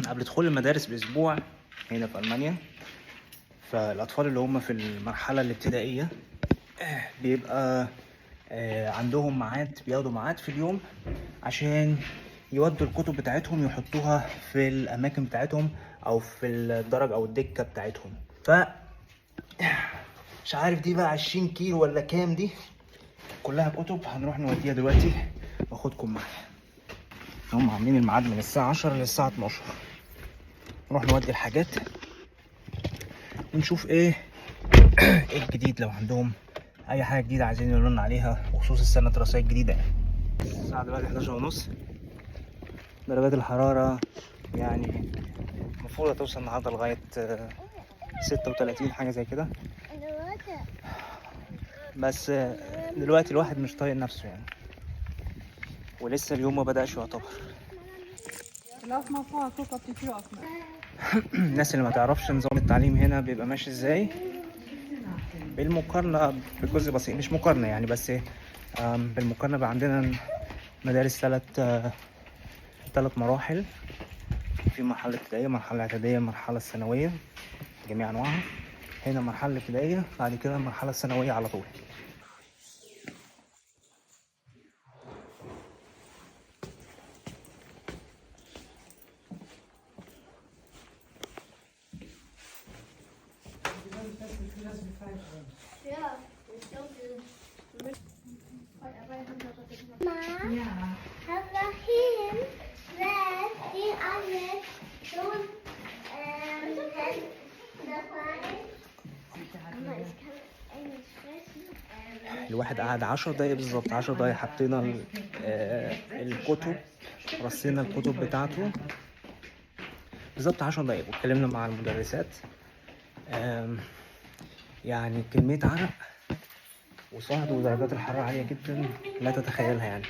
قبل دخول المدارس باسبوع هنا في المانيا. فالاطفال اللي هم في المرحله الابتدائيه بيبقى عندهم ميعاد، بياخدوا ميعاد في اليوم عشان يودوا الكتب بتاعتهم يحطوها في الاماكن بتاعتهم او في الدرج او الدكه بتاعتهم. ف مش عارف دي بقى 20 كيلو ولا كام، دي كلها كتب هنروح نوديها دلوقتي واخدكم معايا. هم عاملين الميعاد من الساعه 10 للساعه 12. نروح نودي الحاجات ونشوف ايه الجديد، لو عندهم اي حاجه جديده عايزين يقولوا عليها بخصوص السنه الدراسيه الجديده يعني. الساعه دلوقتي 11:30. درجات الحراره يعني المفروض هتوصل النهارده لغايه 36 حاجه زي كده، بس دلوقتي الواحد مش طايق نفسه يعني، ولسه اليوم ما بدأش يعتبر. الناس اللي ما تعرفش نظام التعليم هنا بيبقى ماشي ازاي بالمقارنة بجزء بسيط، مش مقارنة يعني، بس بالمقارنة بقى عندنا مدارس ثلاث مراحل. في مرحلة ابتدائية، مرحلة اعدادية، المرحلة الثانوية جميع أنواعها. هنا المرحلة الابتدائية، بعد كده المرحلة الثانوية على طول. الواحد قعد 10 دقايق بالظبط، 10 دقايق حطينا الكتب، رصينا الكتب بتاعته بالظبط 10 دقايق، واتكلمنا مع المدرسات. يعني كمية عرق وصهد ودرجات الحرارة عالية جدا لا تتخيلها يعني.